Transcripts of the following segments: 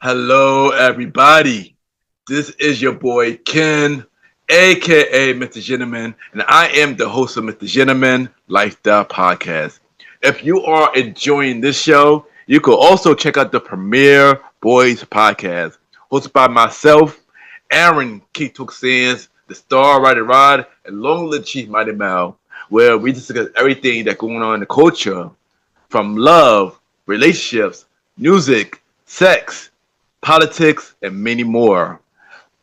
Hello, everybody. This is your boy Ken, aka MrGentleman, and I am the host of MrGentleman Lifestyle Podcast. If you are enjoying this show, you can also check out the Premiere Boys Podcast, hosted by myself, Aaron Keatok Sands, the Star Rider Rod, and Long Live Chief Mighty Mal, where we discuss everything that's going on in the culture, from love, relationships, music, sex, politics, and many more.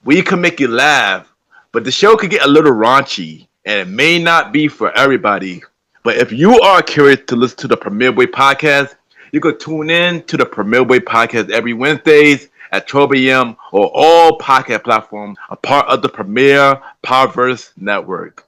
We can make you laugh, but the show could get a little raunchy, and it may not be for everybody. But if you are curious to listen to the Premier Boy podcast, you can tune in to the Premier Boy podcast every Wednesdays at 12 a.m. or all podcast platforms, a part of the Premier Powerverse Network.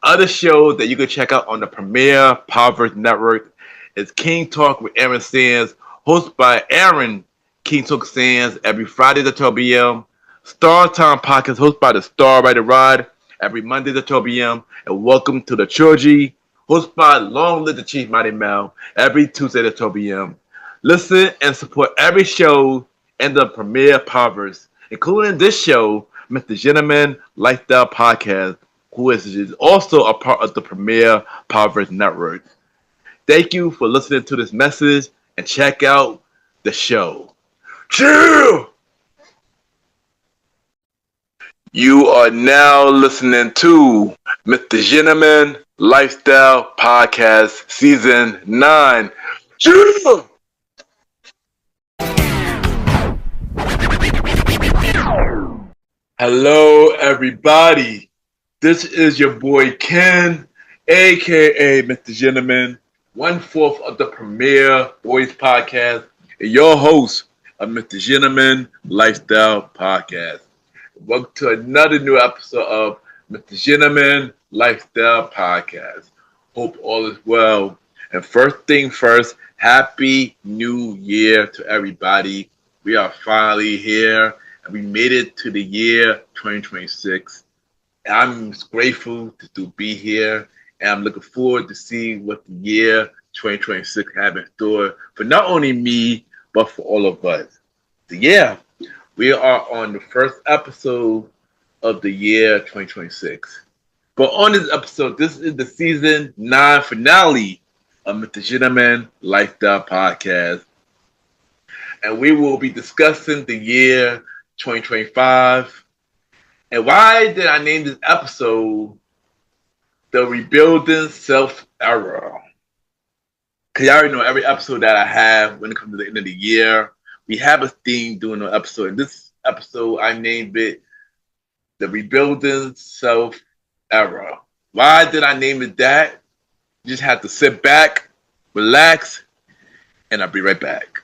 Other shows that you can check out on the Premier Powerverse Network is King Talk with Aaron Sands, hosted by Aaron King Talk Sands every Friday at 12 p.m. Star Time Podcast hosted by the Star Rider Rod every Monday at 12 p.m. And Welcome to the Trilogy hosted by Long Live the Chief Mighty Mel every Tuesday at 12 p.m. Listen and support every show in the Premier Powerverse, including this show, Mr. Gentleman Lifestyle Podcast, who is also a part of the Premier Powerverse Network. Thank you for listening to this message and check out the show. Chill! You are now listening to Mr. Gentleman Lifestyle Podcast Season 9. Chill! Hello, everybody. This is your boy Ken, aka Mr. Gentleman, one fourth of the Premier Boys Podcast, and your host of Mr. Gentleman Lifestyle Podcast. Welcome to another new episode of Mr. Gentleman Lifestyle Podcast. Hope all is well. And first thing first, Happy New Year to everybody. We are finally here, and we made it to the year 2026. I'm grateful to be here, and I'm looking forward to see what the year 2026 have in store for not only me, but for all of us. So yeah, we are on the first episode of the year 2026. But on this episode, this is the season 9 finale of Mr. Gentleman Lifestyle Podcast. And we will be discussing the year 2025. And why did I name this episode The Rebuilding Self Era? Because you already know every episode that I have when it comes to the end of the year, we have a theme during the episode. In this episode, I named it The Rebuilding Self Era. Why did I name it that? You just have to sit back, relax, and I'll be right back.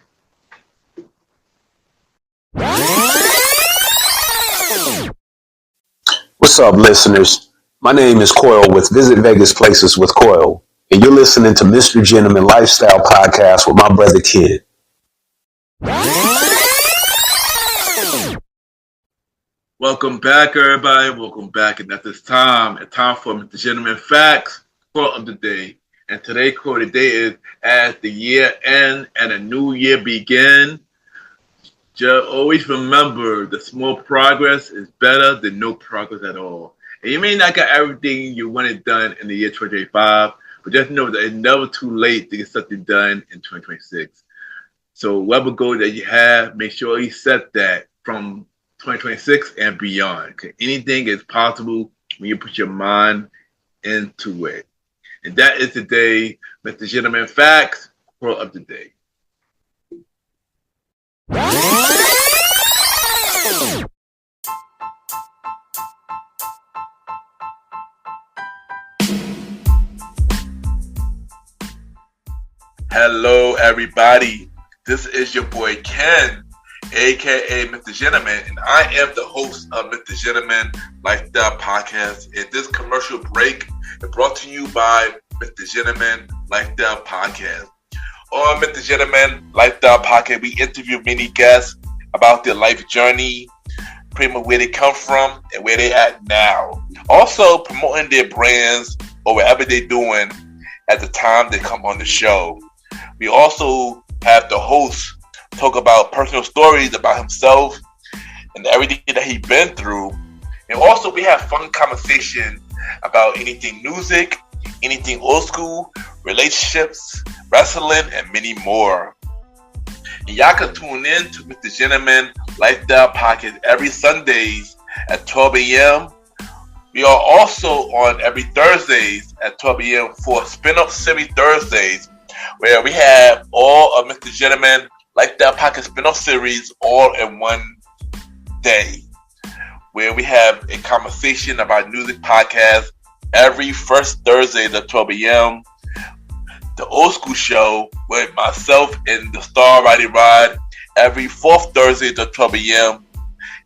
What's up, listeners? My name is Coyle with Visit Vegas Places with Coyle, and you're listening to Mr. Gentleman Lifestyle Podcast with my brother Ken. Welcome back, everybody. Welcome back. And at this time, it's time for Mr. Gentleman Facts quote of the day. And today's quote of the day is, as the year ends and a new year begins, just always remember the small progress is better than no progress at all. And you may not get everything you wanted done in the year 2025, but just know that it's never too late to get something done in 2026. So whatever goal that you have, make sure you set that from 2026 and beyond. Because anything is possible when you put your mind into it. And that is today, Mr. Gentleman Facts quote of the day. Hello, everybody. This is your boy Ken, aka Mr. Gentleman, and I am the host of Mr. Gentleman Lifestyle Podcast. And this commercial break is brought to you by Mr. Gentleman Lifestyle Podcast. On Mr. Gentleman Lifestyle Podcast, we interview many guests about their life journey, pretty much where they come from and where they're at now. Also promoting their brands or whatever they're doing at the time they come on the show. We also have the host talk about personal stories about himself and everything that he's been through. And also we have fun conversation about anything music, anything old school, relationships, wrestling, and many more. And y'all can tune in to Mr. Gentleman Lifestyle Podcast every Sundays at 12 a.m. We are also on every Thursdays at 12 a.m. for Spin-Up Series Thursdays, where we have all of Mr. Gentleman Lifestyle Podcast spin-off series all in one day, where we have a conversation about music podcast every first Thursday at 12 a.m. The Old School Show with myself and the Star Riding Rod every fourth Thursday at 12 a.m.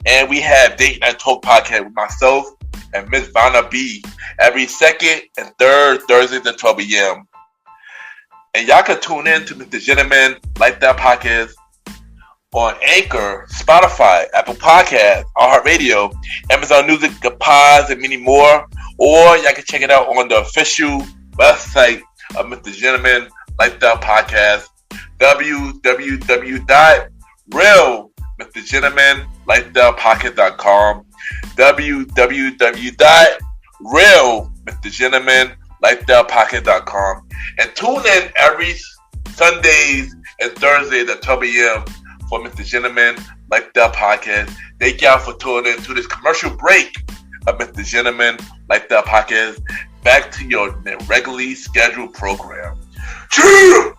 And we have Date Night Talk Podcast with myself and Miss Vanna B every second and third Thursday at 12 a.m. And y'all can tune in to Mr. Gentleman Lifestyle Podcast on Anchor, Spotify, Apple Podcasts, iHeartRadio, Amazon Music, The Pods, and many more. Or y'all can check it out on the official website of Mr. Gentleman Lifestyle Podcast, www.realmrgentlemanlifestylepodcast.com, www.realmrgentlemanlifestylepodcast.com, and tune in every Sundays and Thursdays at 12 a.m. for Mr. Gentleman Lifestyle Podcast. Thank y'all for tuning in to this commercial break of Mr. Gentleman Lifestyle Podcast. Back to your regularly scheduled program. Cheer!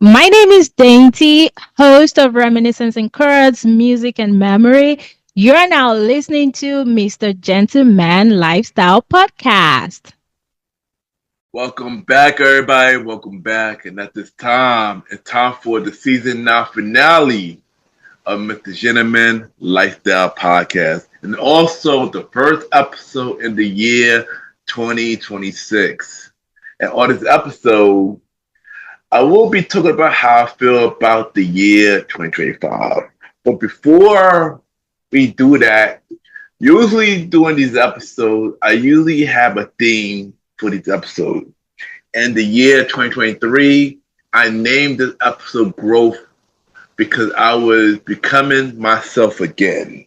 My name is Dainty, host of Reminiscence and Curds, Music and Memory. You're now listening to MrGentleman Lifestyle Podcast. Welcome back, everybody. Welcome back. And at this time, it's time for the season 9 finale of Mr. Gentleman Lifestyle Podcast. And also the first episode in the year 2026. And on this episode, I will be talking about how I feel about the year 2025. But before we do that, usually during these episodes, I usually have a theme for these episodes. And the year 2023, I named this episode Growth because I was becoming myself again.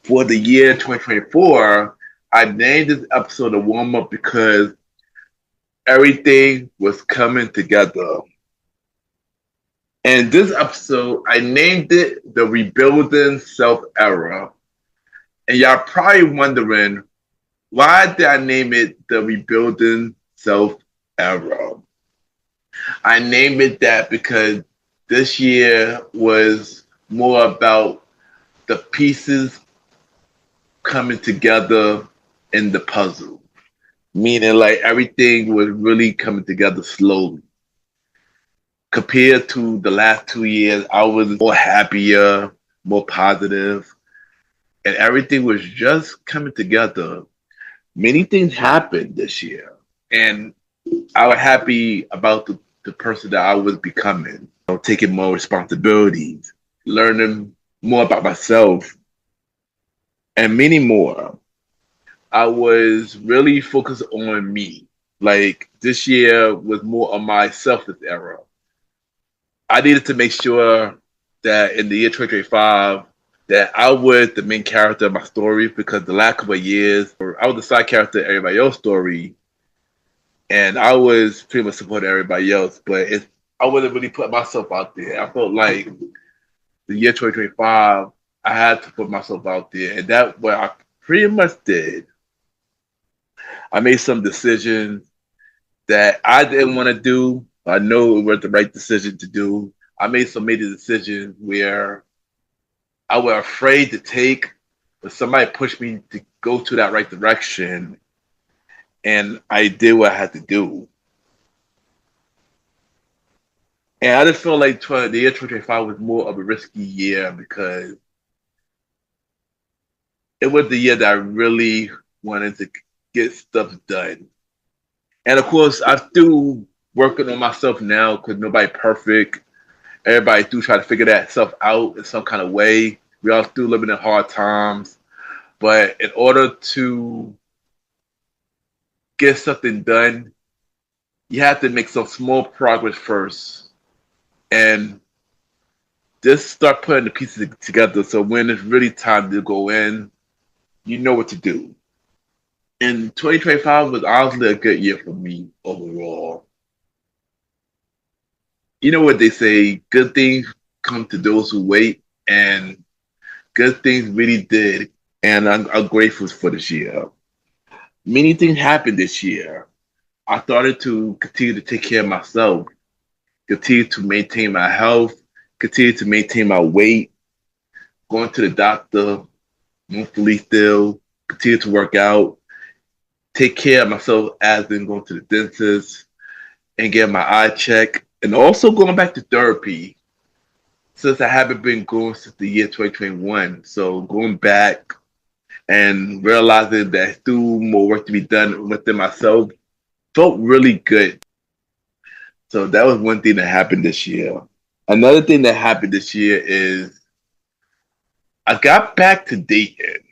For the year 2024, I named this episode a warm-up because everything was coming together. And this episode, I named it the Rebuilding Self Era. And y'all probably wondering, why did I name it the Rebuilding Self Era? I named it that because this year was more about the pieces coming together in the puzzle. Meaning like everything was really coming together slowly. Compared to the last 2 years, I was more happier, more positive, and everything was just coming together. Many things happened this year, and I was happy about the person that I was becoming. Taking more responsibilities, learning more about myself, and many more. I was really focused on me. Like this year was more on my selfless era. I needed to make sure that in the year 2025 that I was the main character of my story because the last couple of years I was the side character of everybody else's story, and I was pretty much supporting everybody else. But I wasn't really putting myself out there. I felt like the year 2025 I had to put myself out there, and that's what I pretty much did. I made some decisions that I didn't want to do. I know it was the right decision to do. I made some major decisions where I was afraid to take, but somebody pushed me to go to that right direction, and I did what I had to do. And I just feel like the year 2025 was more of a risky year because it was the year that I really wanted to get stuff done. And of course, I'm still working on myself now because nobody perfect. Everybody do try to figure that stuff out in some kind of way. We all still living in hard times. But in order to get something done, you have to make some small progress first and just start putting the pieces together. So when it's really time to go in, you know what to do. And 2025 was honestly a good year for me overall. You know what they say, good things come to those who wait, and good things really did. And I'm grateful for this year. Many things happened this year. I started to continue to take care of myself, continue to maintain my health, continue to maintain my weight, going to the doctor, monthly still, continue to work out, take care of myself as in going to the dentist and get my eye check, and also going back to therapy since I haven't been going since the year 2021. So going back and realizing that still more work to be done within myself felt really good. So that was one thing that happened this year. Another thing that happened this year is I got back to dating.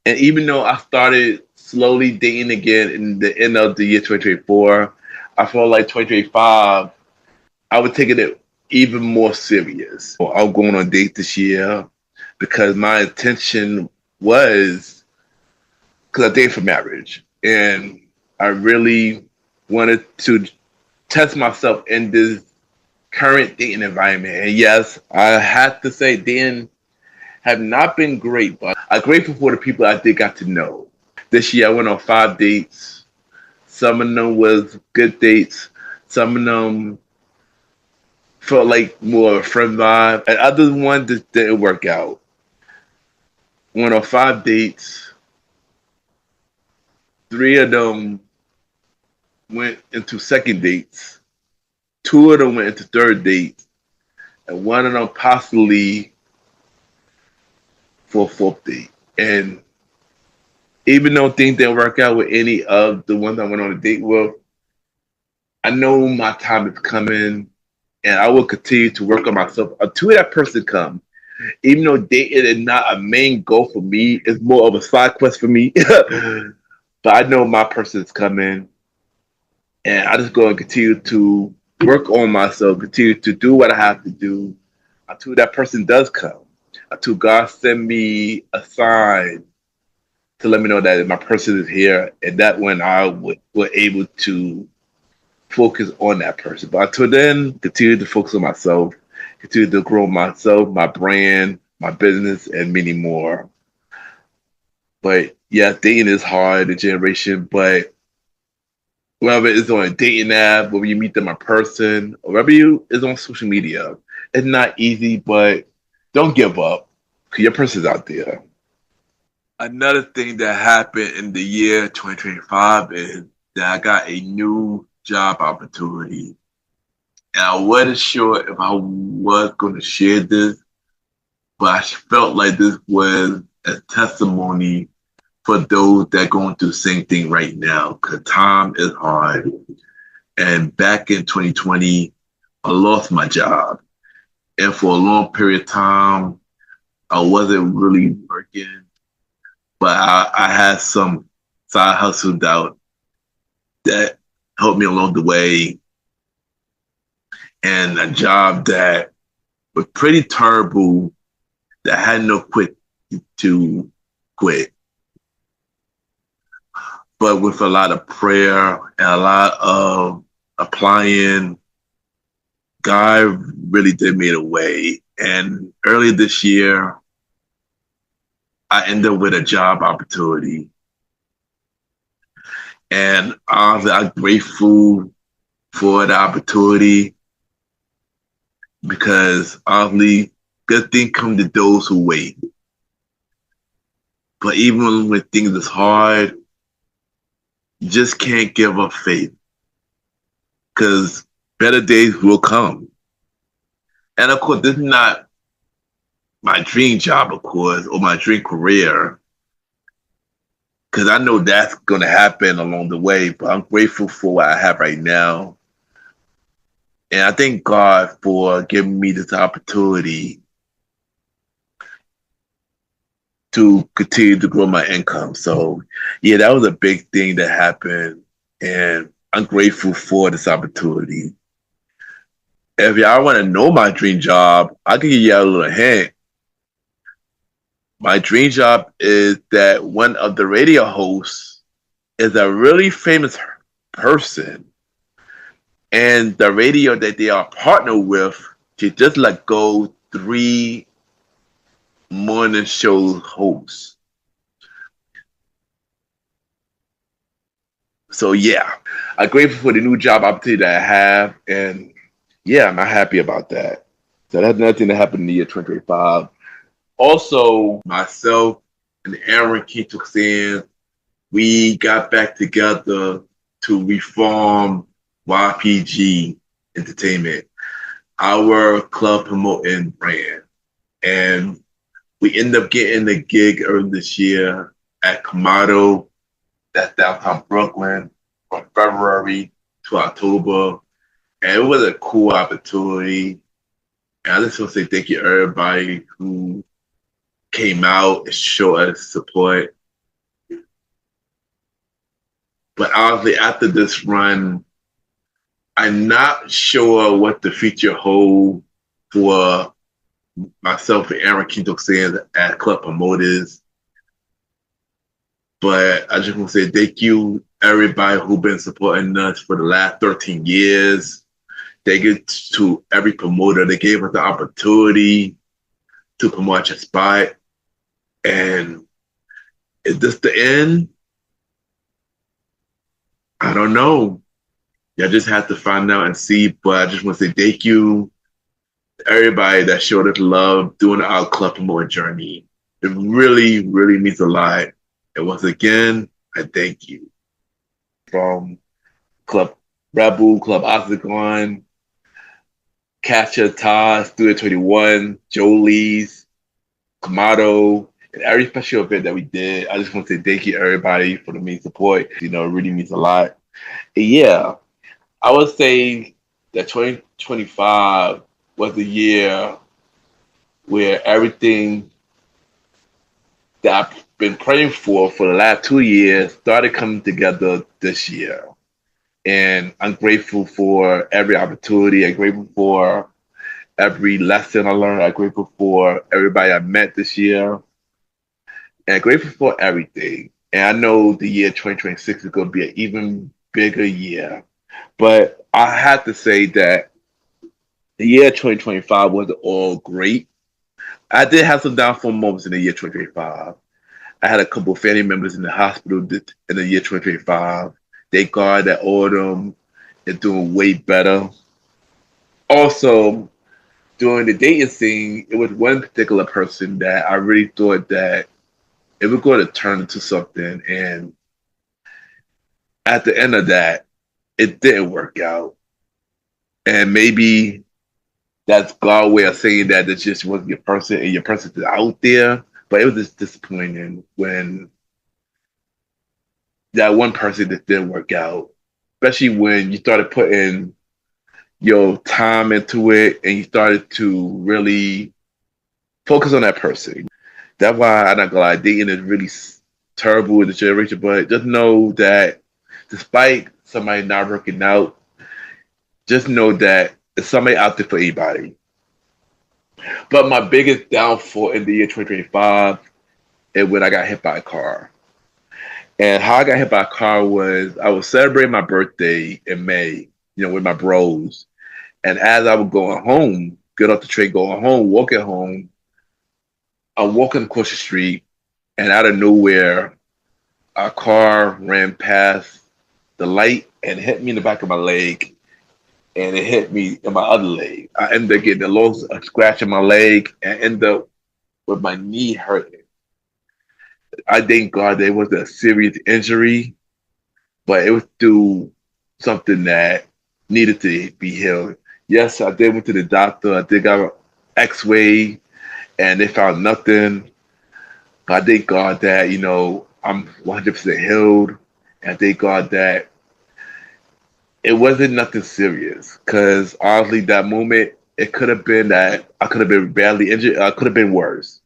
And even though I started slowly dating again in the end of the year 2024, I felt like 2025, I was taking it even more serious. I'm going on dates this year because my intention was, because I dated for marriage. And I really wanted to test myself in this current dating environment. And yes, I have to say, dating have not been great, but I'm grateful for the people I did got to know. This year I went on 5 dates. Some of them was good dates. Some of them felt like more of a friend vibe. And other ones just didn't work out. Went on 5 dates. 3 of them went into second dates. 2 of them went into third dates. And one of them possibly for a fourth date. And even though things didn't work out with any of the ones I went on a date with, I know my time is coming and I will continue to work on myself until that person comes. Even though dating is not a main goal for me, it's more of a side quest for me. But I know my person is coming and I just go and continue to work on myself, continue to do what I have to do until that person does come. Until God send me a sign to let me know that my person is here, and that when I were able to focus on that person. But until then, continue to focus on myself, continue to grow myself, my brand, my business, and many more. But yeah, dating is hard, the generation, but whether it's on a dating app, whether you meet them in person, or whether you is on social media, it's not easy, but don't give up because your person's out there. Another thing that happened in the year 2025 is that I got a new job opportunity. And I wasn't sure if I was going to share this, but I felt like this was a testimony for those that are going through the same thing right now, because time is hard. And back in 2020, I lost my job. And for a long period of time, I wasn't really working, but I had some side hustle that helped me along the way, and a job that was pretty terrible that I had no quick to quit. But with a lot of prayer and a lot of applying, God really did me a way. And early this year, I ended up with a job opportunity. And I'm grateful for the opportunity because obviously good things come to those who wait. But even when things is hard, you just can't give up faith because better days will come. And of course, this is not my dream job, of course, or my dream career, because I know that's going to happen along the way, but I'm grateful for what I have right now. And I thank God for giving me this opportunity. to continue to grow my income. So, yeah, that was a big thing that happened, and I'm grateful for this opportunity. If y'all want to know my dream job, I can give y'all a little hint. My dream job is that one of the radio hosts is a really famous person, and the radio that they are partnered with to just let go 3 morning show hosts. So yeah, I'm grateful for the new job opportunity that I have, and yeah, I'm not happy about that. So that's another thing that happened in the year 2025. Also, myself and Aaron Kintoxin, we got back together to reform YPG Entertainment, our club promoting brand. And we ended up getting a gig early this year at Kamado, that's downtown Brooklyn, from February to October. And it was a cool opportunity. And I just want to say thank you to everybody who came out and showed us support. But honestly, after this run, I'm not sure what the future holds for myself and Aaron Quinto saying at Club Promoters. But I just want to say thank you, everybody who's been supporting us for the last 13 years. Thank you to every promoter that gave us the opportunity to promote your spot. And is this the end? I don't know. Y'all just have to find out and see. But I just want to say thank you to everybody that showed us love doing our club promoting journey. It really, really means a lot. And once again, I thank you. From Club Rebel, Club Octagon, Catcher Todd, Studio 21, Jolie's, Kamado, and every special event that we did. I just want to say thank you, everybody, for the main support. You know, it really means a lot. And yeah, I would say that 2025 was the year where everything that I've been praying for the last 2 years started coming together this year. And I'm grateful for every opportunity. I'm grateful for every lesson I learned. I'm grateful for everybody I met this year. And I'm grateful for everything. And I know the year 2026 is going to be an even bigger year. But I have to say that the year 2025 wasn't all great. I did have some downfall moments in the year 2025. I had a couple of family members in the hospital in the year 2025. Thank God that all of them is doing way better. Also, during the dating scene, it was one particular person that I really thought that it was going to turn into something. And at the end of that, it didn't work out. And maybe that's God's way of saying that it just wasn't your person and your person is out there. But it was just disappointing when that one person that didn't work out, especially when you started putting your time into it and you started to really focus on that person. That's why I'm not gonna lie, dating is really terrible in this generation. But just know that despite somebody not working out, just know that there's somebody out there for anybody. But my biggest downfall in the year 2025 is when I got hit by a car. And how I got hit by a car was I was celebrating my birthday in May, with my bros. And as I was going home, get off the train, going home, walking home, I'm walking across the street, and out of nowhere, a car ran past the light and hit me in the back of my leg, and it hit me in my other leg. I ended up getting a little scratch in my leg and ended up with my knee hurting. I thank God there wasn't a serious injury, but it was through something that needed to be healed. Yes, I did went to the doctor. I did got an X-ray, and they found nothing. I thank God that I'm 100% healed, and I thank God that it wasn't nothing serious. Because honestly, that moment, it could have been that I could have been badly injured. I could have been worse.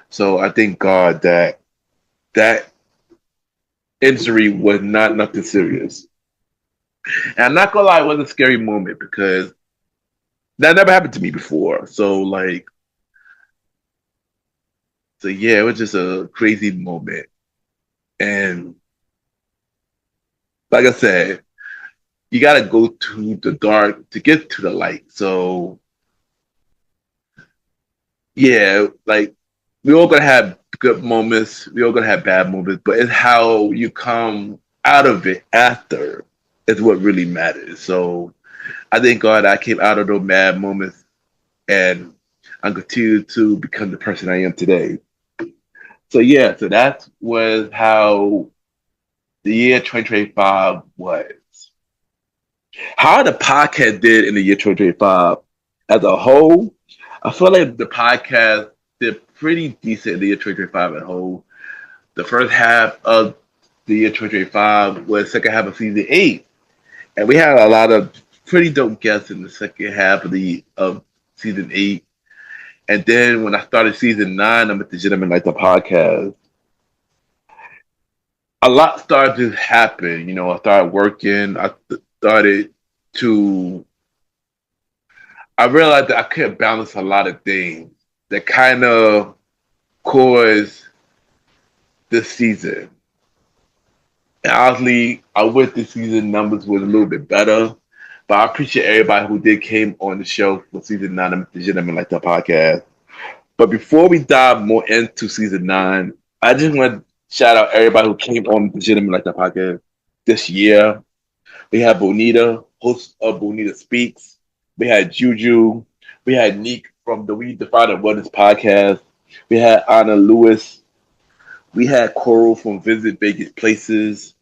So I thank God that that injury was not nothing serious. And I'm not gonna lie, it was a scary moment because that never happened to me before. So yeah, it was just a crazy moment. And like I said, you gotta go to the dark to get to the light. So yeah, like we all gonna have good moments, we all gonna have bad moments, but it's how you come out of it after is what really matters. So I thank God I came out of those bad moments and I continue to become the person I am today. So yeah, so that was how the year 2025 was. How the podcast did in the year 2025 as a whole, I feel like the podcast did pretty decent in the year 2025 as a whole. The first half of the year 2025 was second half of season 8. And we had a lot of pretty dope guests in the second half of season 8. And then when I started season 9, I'm at the Gentleman Like the podcast. A lot started to happen. You know, I started working. Started to. I realized that I couldn't balance a lot of things that kind of caused this season. And honestly, I wish this season numbers was a little bit better. But I appreciate everybody who did came on the show for season 9 of the Gentleman Like the podcast. But before we dive more into season 9, I just want to shout out everybody who came on the Gentleman Like the podcast this year. We had Bonita, host of Bonita Speaks. We had Juju. We had Neek from the We Define the Wellness podcast. We had Anna Lewis. We had Coral from Visit Vegas Places.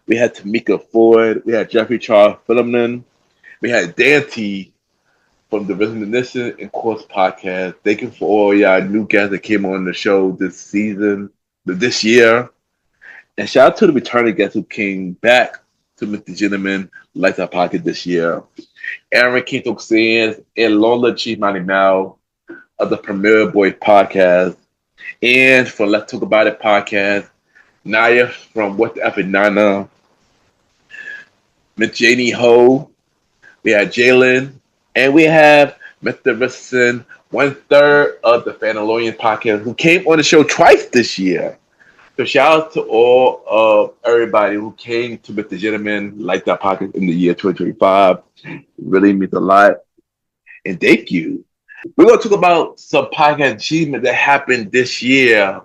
We had Tamika Ford. We had Jeffrey Charles Philliman. We had Dante from the Reminiscent and Course podcast. Thank you for all y'all new guests that came on the show this season, this year. And shout out to the returning guests who came back to Mr. Gentleman Lifestyle Pocket this year. Aaron Quinto Sands and Lola Chief Money Now of the Premier Boy podcast. And for Let's Talk About It podcast, Naya from What the F and Nana, Miss Janie Ho, we had Jalen, and we have Mr. Richardson, 1/3 of the Fanalorian podcast, who came on the show twice this year. So shout out to all of everybody who came to Mr. Gentleman Like That podcast in the year 2025. It really means a lot. And thank you. We're going to talk about some podcast achievement that happened this year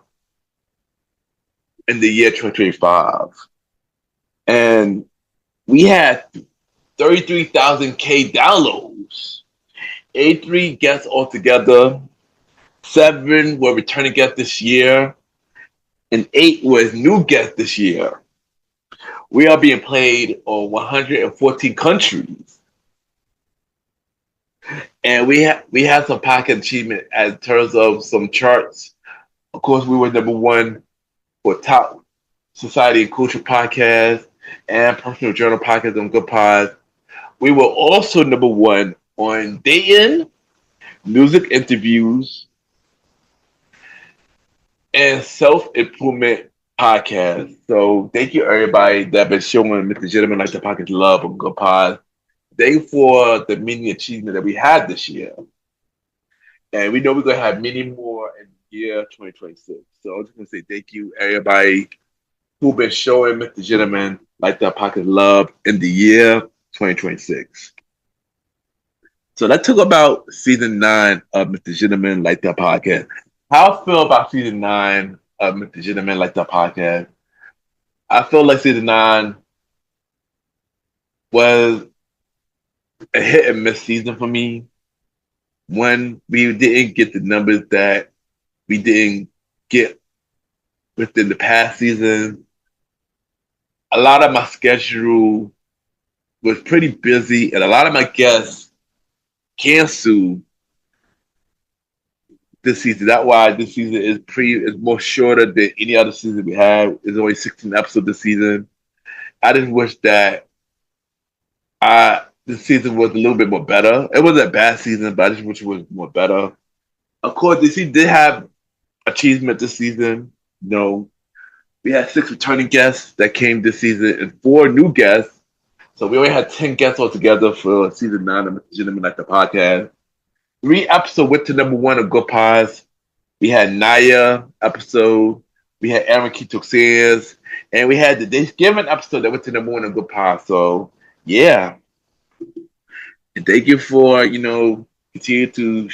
in the year 2025. And we had 33,000K downloads. 83 guests altogether. 7 were returning guests this year. And 8 was new guests this year. We are being played on 114 countries. And we had some podcast achievement in terms of some charts. Of course, we were number 1 for top society and culture podcast and personal journal podcast on Good Pods. We were also number 1 on dating, music interviews, and self-improvement podcast. So thank you everybody that been showing Mr. Gentleman Like the Podcast love on Good Pods. Thank you for the many achievements that we had this year. And we know we're going to have many more in the year 2026. So I'm just going to say thank you everybody who been showing Mr. Gentleman Like the Podcast love in the year 2026. So let's talk about season 9 of Mr. Gentleman Like That podcast. How I feel about season 9 of Mr. Gentleman Like That podcast. I feel like season 9 was a hit and miss season for me. When we didn't get the numbers that we didn't get within the past season, a lot of my schedule was pretty busy, and a lot of my guests canceled this season. That's why this season is more shorter than any other season we had. It's only 16 episodes this season. I just wish that this season was a little bit more better. It wasn't a bad season, but I just wish it was more better. Of course, this season did have achievement this season. We had 6 returning guests that came this season and 4 new guests. So we only had 10 guests altogether for season 9 of Mr. Gentleman Like the Podcast. 3 episodes went to number 1 of Good Pies. We had Naya episode. We had Aaron Keto Sands. And we had the Thanksgiving episode that went to number 1 of Good Pies. So, yeah. And thank you for, continue to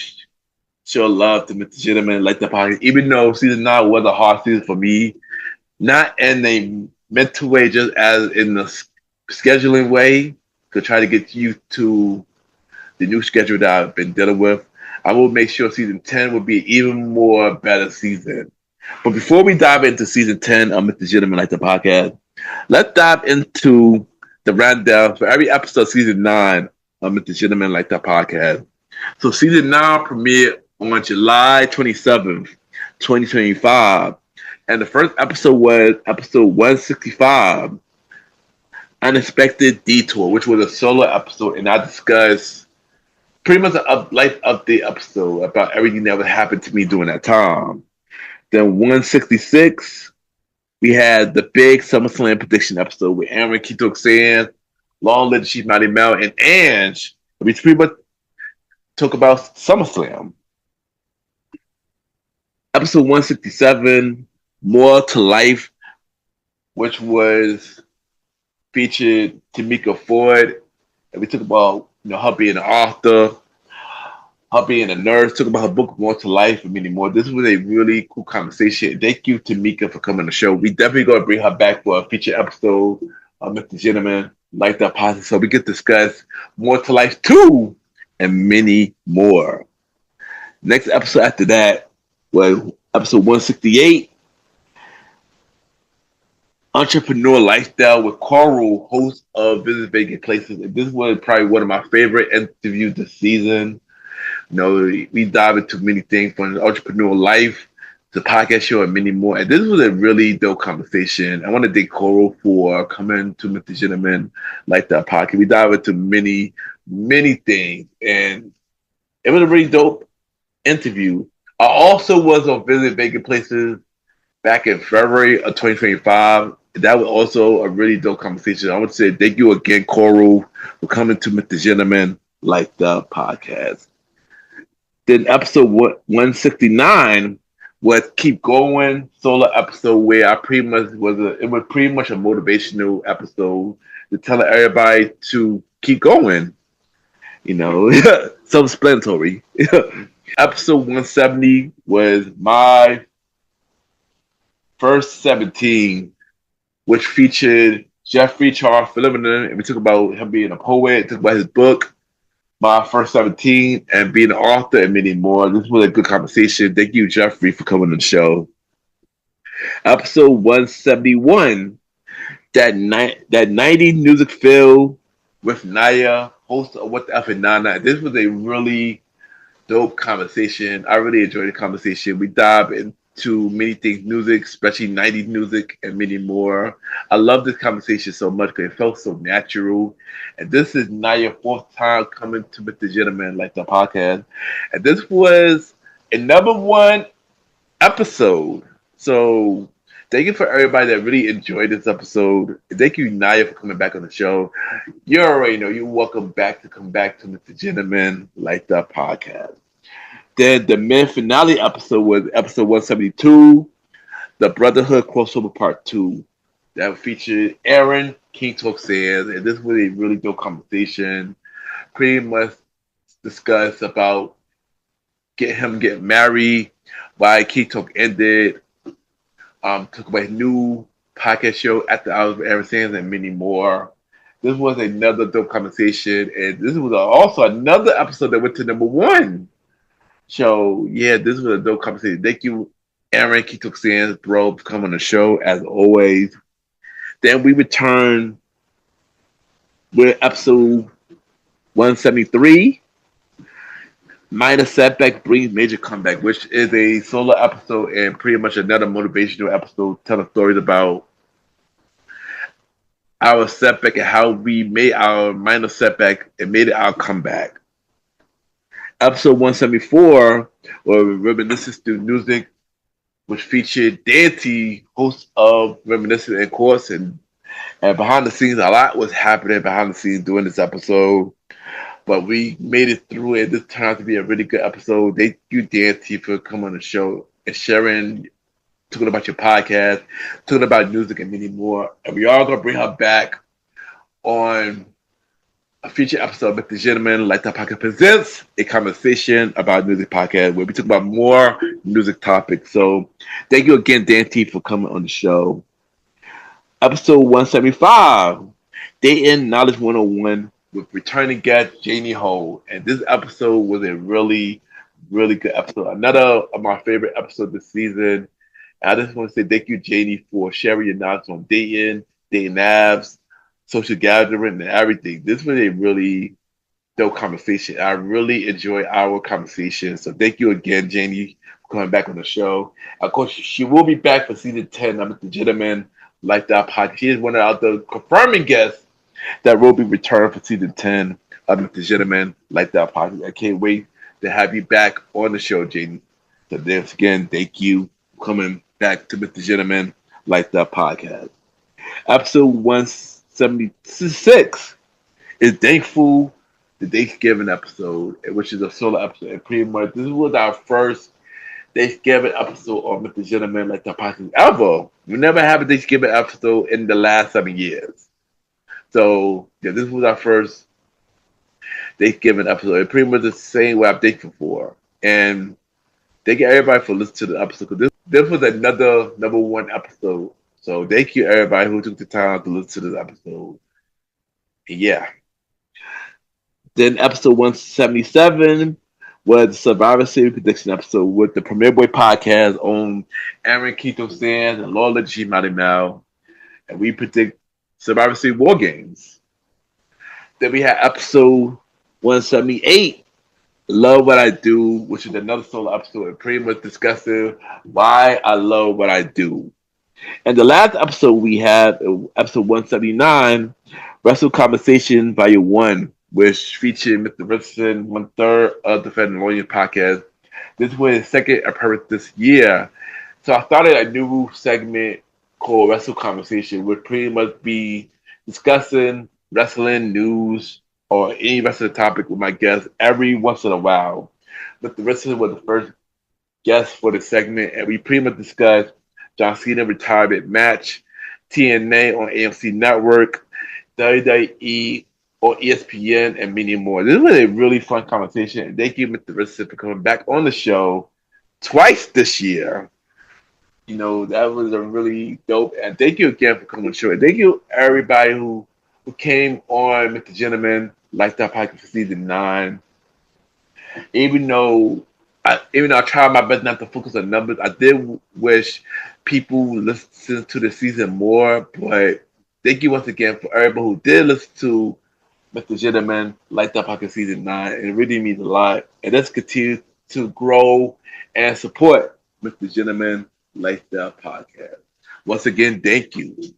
show love to Mr. Gentleman Like the Podcast. Even though season 9 was a hard season for me, not in a mental way, just as in the scheduling way, to try to get you to the new schedule that I've been dealing with. I will make sure season 10 will be an even more better season. But before we dive into season 10 of Mr. Gentleman Like the Podcast, let's dive into the rundown for every episode of season 9 of Mr. Gentleman Like the Podcast. So season 9 premiered on July 27th, 2025. And the first episode was episode 165, Unexpected Detour, which was a solo episode. And I discussed pretty much a life update episode about everything that would happen to me during that time. Then 166, we had the big SummerSlam prediction episode with Aaron Keto Sands, Long Live Chief Mighty Mel, and Ange. We pretty much talk about SummerSlam. Episode 167, More to Life, which was featured Tamika Ford, and we talk about her being an author, her being a nurse, talk about her book More to Life and many more. This was a really cool conversation. Thank you, Tamika, for coming on the show. We definitely gonna bring her back for a feature episode of Mr. Gentleman Like that podcast, so we can discuss More to Life 2 and many more. Next episode after that was episode 168, Entrepreneur Lifestyle with Coral, host of Visit Vegas Places. And this was probably one of my favorite interviews this season. We dive into many things from entrepreneur life, the podcast show, and many more. And this was a really dope conversation. I want to thank Coral for coming to Mr. Gentleman Like that podcast. We dive into many, many things. And it was a really dope interview. I also was on Visit Vegas Places back in February of 2025. That was also a really dope conversation. I want to say thank you again, Coral, for coming to Mr. Gentleman Like the podcast. Then episode 169 was Keep Going, solo episode where I pretty much it was pretty much a motivational episode to tell everybody to keep going. Self-explanatory. Episode 170 was my first 17, which featured Jeffrey Charles Phillips, and we talk about him being a poet, talk about his book, My First 17, and being an author, and many more. This was a good conversation. Thank you, Jeffrey, for coming on the show. Episode 171, that 90 music feel with Naya, host of What the F and Nana. This was a really dope conversation. I really enjoyed the conversation. We dive into many things, music, especially 90s music, and many more. I love this conversation so much because it felt so natural. And this is Naya's 4th time coming to Mr. Gentleman Like the podcast. And this was a #1 episode. So thank you for everybody that really enjoyed this episode. And thank you, Naya, for coming back on the show. You already know you're welcome back to come back to Mr. Gentleman Like the podcast. Then the main finale episode was episode 172, the Brotherhood Crossover Part 2. That featured Aaron King Talk Sands, and this was a really dope conversation. Pretty much discussed about getting married, why King Talk ended, talk about his new podcast show At the Hours of Aaron Sands, and many more. This was another dope conversation, and this was also another episode that went to #1. So, yeah, this was a dope conversation. Thank you, Aaron Keto Sands, bro, for coming on the show, as always. Then we return with episode 173, Minor Setback Brings Major Comeback, which is a solo episode and pretty much another motivational episode telling stories about our setback and how we made our minor setback and made it our comeback. Episode 174, where we reminisce through music which featured Dante, host of Reminiscent and Course, and behind the scenes, a lot was happening behind the scenes during this episode. But we made it through it. This turned out to be a really good episode. Thank you, Dante, for coming on the show and sharing, talking about your podcast, talking about music and many more. And we are gonna bring her back on a feature episode of the Gentleman Like That Podcast presents a conversation about music podcast where we talk about more music topics. So thank you again, Dante, for coming on the show. Episode 175, Dating Knowledge 101 with returning guest Janie Ho. And this episode was a really, really good episode. Another of my favorite episodes this season. And I just want to say thank you, Janie, for sharing your knowledge on dating apps, social gathering, and everything. This was a really dope conversation. I really enjoyed our conversation. So thank you again, Janie, for coming back on the show. Of course, she will be back for season 10 of The Gentleman Like That podcast. She is one of the confirming guests that will be returning for season 10 of The Gentleman Like That podcast. I can't wait to have you back on the show, Janie. So thanks again, thank you for coming back to The Gentleman Like That podcast. Episode 176 is Thankful the Thanksgiving episode, which is a solo episode. And pretty much this was our first Thanksgiving episode on Mr. Gentleman Like the podcast ever. We never had a Thanksgiving episode in the last 7 years. So yeah, this was our first Thanksgiving episode. It's pretty much the same way I'm thankful for. And thank you everybody for listening to the episode. Because this was another number one episode. So thank you everybody who took the time to listen to this episode. And yeah. Then episode 177 was the Survivor Series prediction episode with the Premier Boy podcast on Aaron Keto Sands and Lola G. Mel. And we predict Survivor Series War Games. Then we had episode 178, Love What I Do, which is another solo episode and pretty much discussing why I love what I do. And the last episode we had, episode 179, Wrestle Conversation Volume 1, which featured Mr. Richardson, 1/3 of the Fed and Lawyer podcast. This was his second appearance this year. So I started a new segment called Wrestle Conversation, which pretty much be discussing wrestling news or any wrestling topic with my guests every once in a while. Mr. Richardson was the first guest for the segment, and we pretty much discussed John Cena retirement match, TNA on AMC Network, WWE on ESPN, and many more. This was a really fun conversation. Thank you, Mr. Richardson, for coming back on the show twice this year. You know, that was a really dope. And thank you again for coming on the show. And thank you, everybody who came on Mr. Gentleman Like That Podcast for season 9. Even though I tried my best not to focus on numbers, I did wish people listened to the season more. But thank you once again for everybody who did listen to Mr. Gentleman Like That Podcast season 9. It really means a lot. And let's continue to grow and support Mr. Gentleman Like That Podcast. Once again, thank you.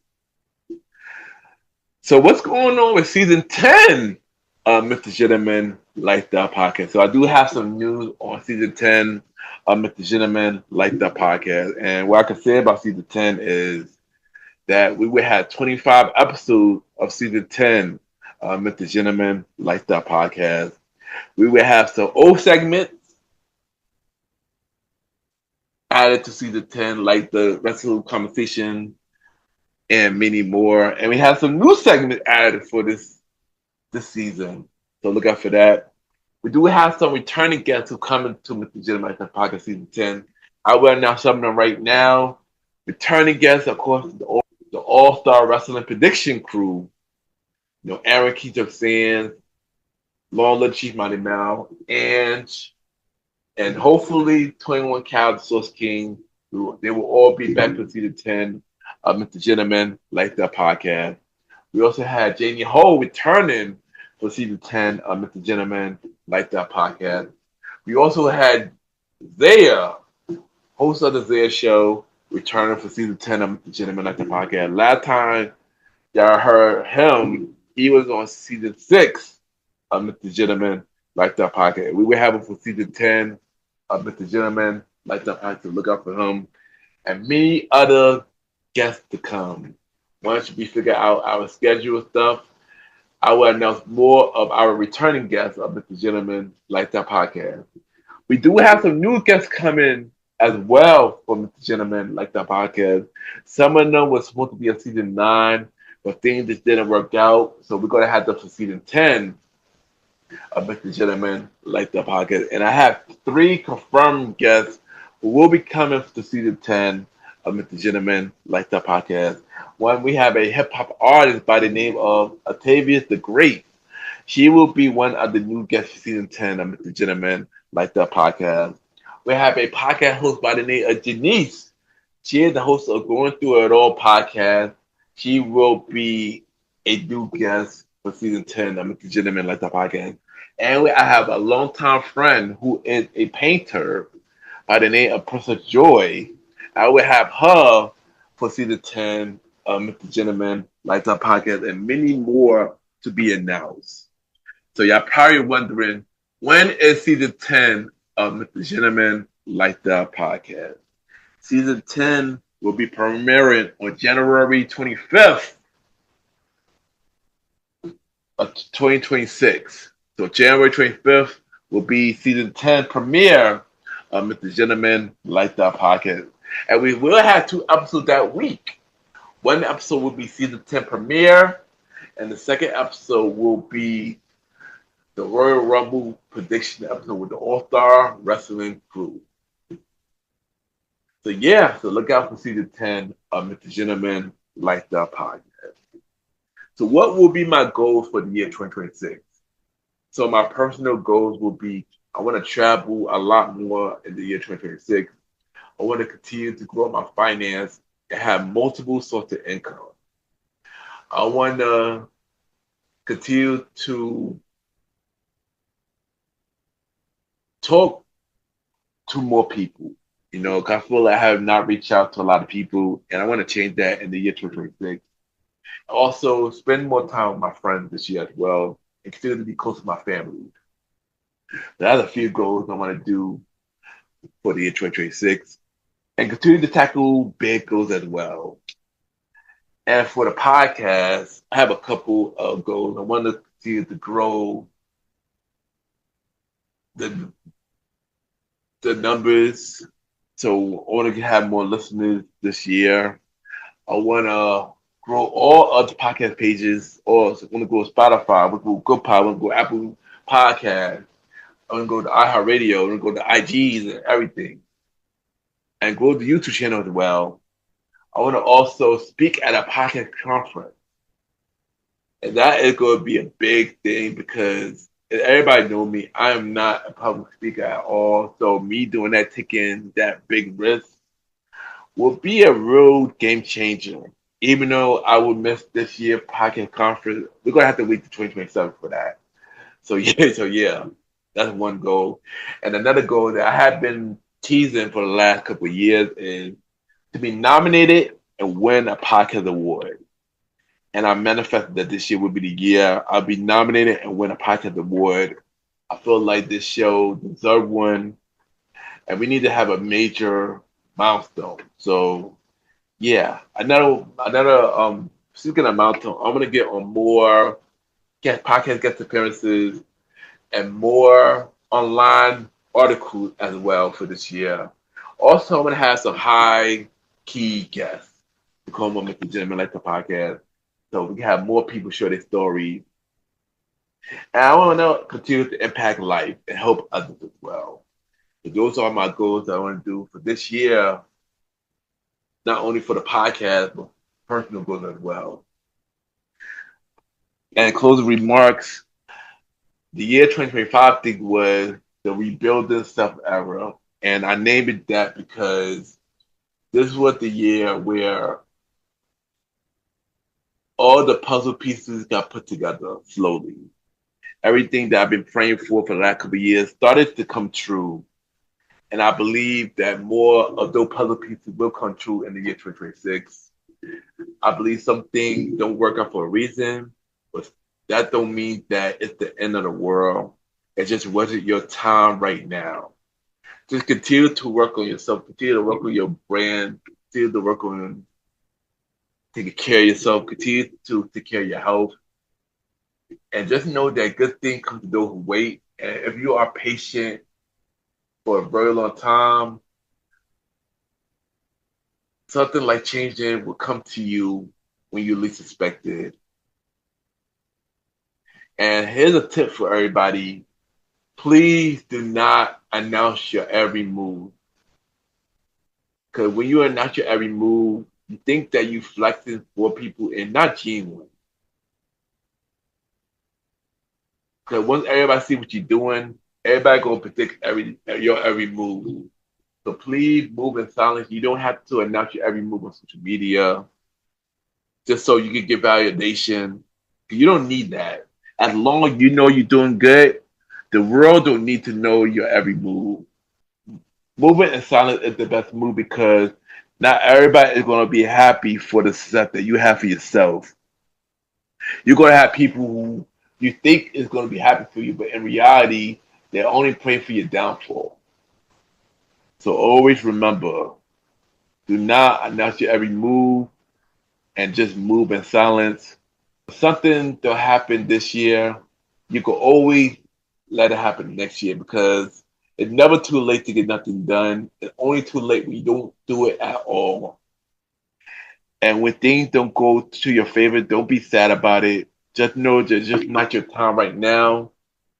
So what's going on with season 10 of Mr. Gentleman Like That Podcast? So I do have some news on season 10 of Mr. Gentleman Like That Podcast. And what I can say about season 10 is that we would have 25 episodes of season 10 of Mr. Gentleman Like That Podcast. We would have some old segments added to season 10, like the wrestling conversation and many more. And we have some new segments added for this season. So look out for that. We do have some returning guests who come into Mr. Gentleman Like That Podcast season 10. I will announce some of them right now. Returning guests, of course, the All-Star Wrestling Prediction Crew. You know, Aaron Keto Sands, Lola Chief Mighty Mal, and hopefully 21 Cal, the Source King. They will all be back for season 10 of Mr. Gentleman Like That Podcast. We also had Janie Ho returning for season 10 of Mr. Gentleman Like That Podcast. We also had Zaya, host of the Zaya Show, returning for season 10 of Mr. Gentleman Like That Podcast. Last time y'all heard him, he was on season 6 of Mr. Gentleman Like That Podcast. We will have him for season 10 of Mr. Gentleman Like That Podcast. Look out for him. and many other guests to come. Once we figure out our schedule stuff, I will announce more of our returning guests of Mr. Gentleman Lifestyle Podcast. We do have some new guests coming as well for Mr. Gentleman Lifestyle Podcast. Some of them was supposed to be a season 9, but things just didn't work out. So we're going to have them for season 10 of Mr. Gentleman Lifestyle Podcast. And I have 3 confirmed guests who will be coming to season 10 of Mr. Gentleman Lifestyle Podcast. One, we have a hip hop artist by the name of Octavius the Great. She will be one of the new guests for season 10 of Mr. Gentleman Lifestyle Podcast. We have a podcast host by the name of Janice. She is the host of Going Through It All podcast. She will be a new guest for season 10 of Mr. Gentleman Lifestyle Podcast. And I have a longtime friend who is a painter by the name of Princess Joy. I will have her for season 10 of Mr. Gentleman Lifestyle Podcast and many more to be announced. So y'all probably wondering, when is season 10 of Mr. Gentleman Lifestyle Podcast? Season 10 will be premiering on January 25th of 2026. So January 25th will be season 10 premiere of Mr. Gentleman Lifestyle Podcast. And we will have 2 episodes that week. One episode will be season 10 premiere, and the second episode will be the Royal Rumble prediction episode with the All-Star Wrestling crew. So yeah, so look out for season 10 of Mr. Gentleman Lifestyle Podcast. So what will be my goals for the year 2026? So my personal goals will be, I want to travel a lot more in the year 2026. I want to continue to grow my finance and have multiple sources of income. I want to continue to talk to more people. You know, 'cause I feel like I have not reached out to a lot of people, and I want to change that in the year 2026. Also, spend more time with my friends this year as well, and continue to be close to my family. That's a few goals I want to do for the year 2026, and continue to tackle big goals as well. And for the podcast, I have a couple of goals. I want to continue to grow the numbers. So I want to have more listeners this year. I want to grow all other podcast pages. Or I want to go Spotify. I want to go Good Pod. I want to go Apple Podcast. I want to go to iHeartRadio. I want to go to IGs and everything. And grow the YouTube channel as well. I want to also speak at a podcast conference. And that is going to be a big thing because everybody know me. I am not a public speaker at all. So me doing that, taking that big risk will be a real game changer. Even though I will miss this year podcast conference, we're going to have to wait to 2027 for that. So yeah, that's one goal. And another goal that I have been teasing for the last couple of years is to be nominated and win a podcast award. And I manifested that this year would be the year I'll be nominated and win a podcast award. I feel like this show deserves one, and we need to have a major milestone. So, yeah, another speaking of milestone, I'm gonna get on more podcast guest appearances and more online articles as well for this year. Also, I'm gonna have some high key guests to come on Mr. Gentleman Like the podcast. So we can have more people share their stories. And I want to continue to impact life and help others as well. So those are my goals that I want to do for this year, not only for the podcast, but personal goals as well. And closing remarks, the year 2025 thing was the rebuilding self era. And I named it that because this was the year where all the puzzle pieces got put together slowly. Everything that I've been praying for the last couple of years started to come true. And I believe that more of those puzzle pieces will come true in the year 2026. I believe some things don't work out for a reason, but that don't mean that it's the end of the world. It just wasn't your time right now. Just continue to work on yourself, continue to work on your brand, continue to work on taking care of yourself, continue to take care of your health, and just know that good things come to those who wait. And if you are patient for a very long time, something like changing will come to you when you least expect it. And here's a tip for everybody. Please do not announce your every move. Because when you announce your every move, you think that you're flexing for people and not genuine. Because once everybody see what you're doing, everybody gonna predict your every move. So please move in silence. You don't have to announce your every move on social media just so you can get validation. You don't need that. As long as you know you're doing good, the world don't need to know your every move. Moving in silence is the best move because not everybody is going to be happy for the success that you have for yourself. You're going to have people who you think is going to be happy for you, but in reality, they're only praying for your downfall. So always remember, do not announce your every move and just move in silence. If something that happened this year, you can always let it happen next year because it's never too late to get nothing done. It's only too late when you don't do it at all. And when things don't go to your favor, don't be sad about it. Just know that it's just not your time right now.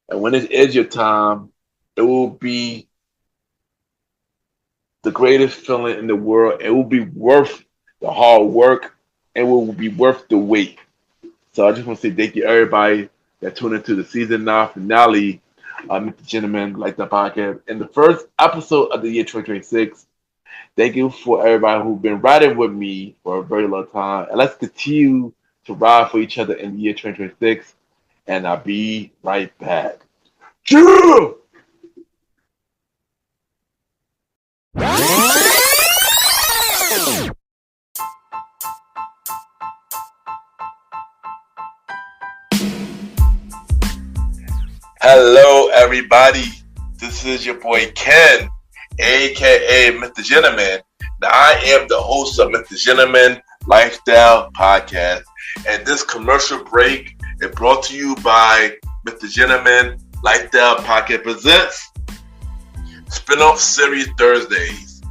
And when it is your time, it will be the greatest feeling in the world. It will be worth the hard work. It will be worth the wait. So I just want to say thank you everybody that tuned into the season 9 finale of MrGentleman, like the podcast, and the first episode of the year 2026. Thank you for everybody who's been riding with me for a very long time. And let's continue to ride for each other in the year 2026. And I'll be right back. Hello, everybody. This is your boy Ken, aka MrGentleman. Now, I am the host of MrGentleman Lifestyle Podcast, and this commercial break is brought to you by MrGentleman Lifestyle Podcast presents Spinoff Series Thursdays.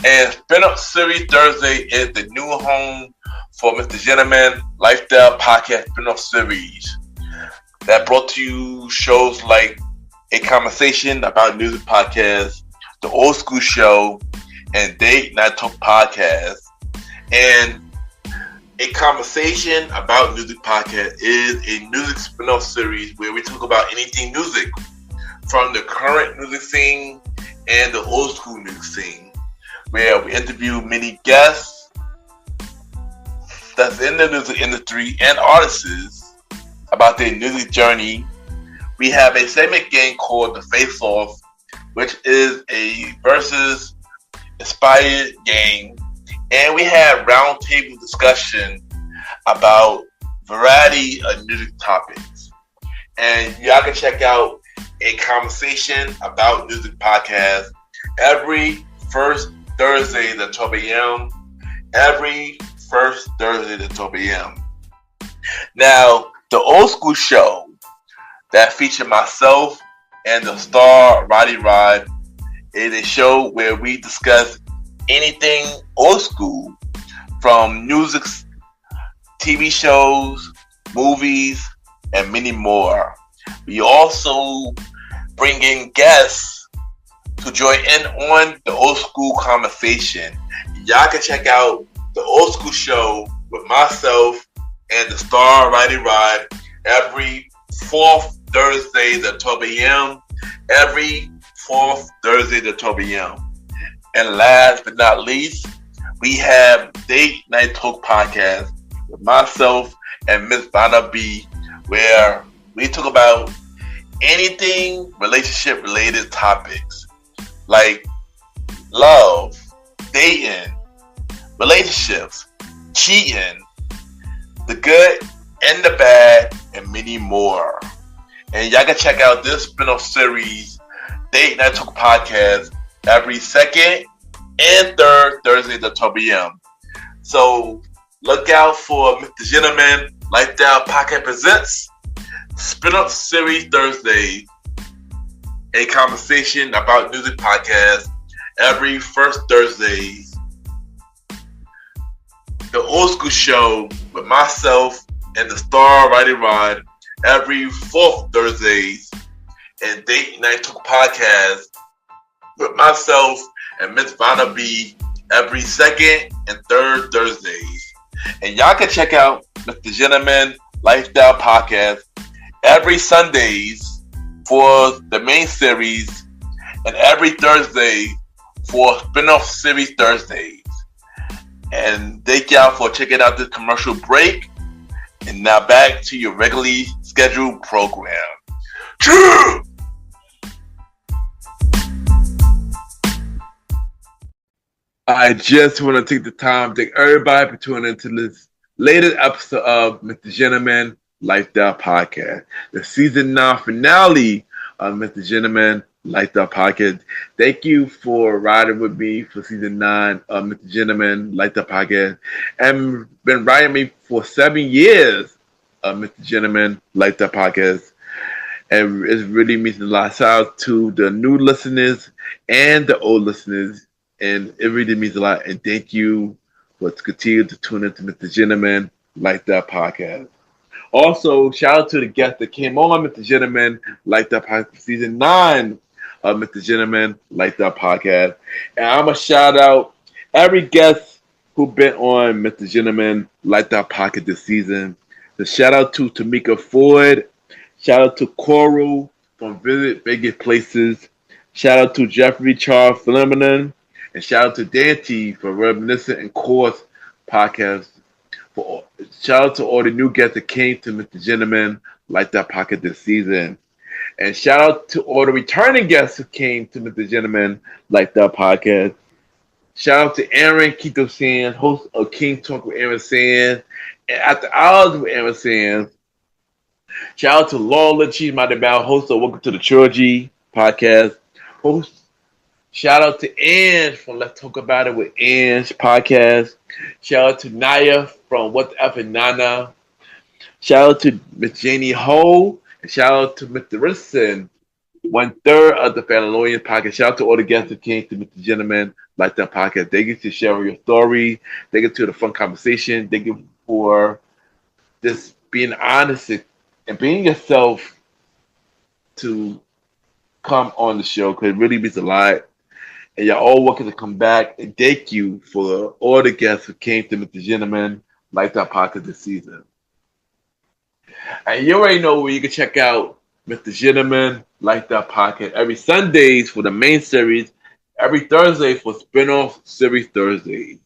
And Spinoff Series Thursday is the new home for MrGentleman Lifestyle Podcast Spinoff Series. That brought to you shows like A Conversation About Music Podcast, The Old School Show, and Date Night Talk Podcast. And A Conversation About Music Podcast is a music spin-off series where we talk about anything music, from the current music scene and the old school music scene, where we interview many guests that's in the music industry and artists about their music journey. We have a segment game called The Face Off, which is a versus inspired game. And we have roundtable discussion about variety of music topics. And y'all can check out A Conversation About Music Podcast every first Thursday at 12 a.m. Every first Thursday at 12 a.m. Now, the Old School Show that featured myself and the star Roddy Rod is a show where we discuss anything old school, from music, TV shows, movies, and many more. We also bring in guests to join in on the old school conversation. Y'all can check out the Old School Show with myself and the star Roddy Rod every fourth Thursday at 12 a.m. Every fourth Thursday at 12 a.m. And last but not least, we have Date Night Talk Podcast with myself and Miss Vanna B, where we talk about anything relationship related topics like love, dating, relationships, cheating, the good and the bad, and many more. And y'all can check out this spin-off series, Date Night Talk Podcast, every second and third Thursdays at 12 p.m. So look out for Mr. Gentleman Lifestyle Podcast Presents Spin Up Series Thursday, a conversation about music podcast every first Thursday. The Old School Show with myself and the Star Riding Rod every fourth Thursdays, and Date Night Talk Podcast with myself and Miss Vanna B every second and third Thursdays. And y'all can check out Mr. Gentleman Lifestyle Podcast every Sundays for the main series and every Thursday for spin-off series Thursdays. And thank y'all for checking out this commercial break. And now back to your regularly scheduled program. True! I just want to take the time to thank everybody for tuning into this latest episode of Mr. Gentleman Lifestyle Podcast, the season 9 finale of Mr. Gentleman Lifestyle Podcast. Thank you for riding with me for season 9 of Mr. Gentleman Lifestyle Podcast, and been riding me for 7 years of Mr. Gentleman Lifestyle Podcast. And it really means a lot. Shout out to the new listeners and the old listeners. And it really means a lot. And thank you for continuing to tune into Mr. Gentleman Lifestyle Podcast. Also, shout out to the guests that came on Mr. Gentleman Lifestyle Podcast season 9 of Mr. Gentleman Lifestyle Podcast. And I'm going to shout out every guest who been on Mr. Gentleman Lifestyle Podcast this season. So shout out to Tamika Ford. Shout out to Coral from Visit Vegas Places. Shout out to Jeffrey Charles Fleming. And shout out to Dante for Reminiscent and Course podcast. Shout out to all the new guests that came to Mr. Gentleman Lifestyle Podcast this season. And shout out to all the returning guests who came to Mr. Gentleman Lifestyle Podcast. Shout out to Aaron Keto Sands, host of King Talk with Aaron Sands, and After Hours with Aaron Sands. Shout out to Lola Cheese Madabal, host of Welcome to the Trilogy podcast. Shout out to Ange from Let's Talk About It with Ange podcast. Shout out to Naya from What's Up and Nana. Shout out to Miss Janie Ho. And shout out to Mr. Richardson, 1/3 of the Family podcast. Shout out to all the guests that came to Mr. Gentleman Lifestyle Podcast. Thank you for sharing your story. Thank you to the fun conversation. Thank you for just being honest and being yourself to come on the show, because it really means a lot. And y'all all welcome to come back. And thank you for all the guests who came to Mr. Gentleman Lifestyle Podcast this season. And you already know where you can check out Mr. Gentleman Lifestyle Podcast every Sundays for the main series, every Thursday for spin-off series Thursdays,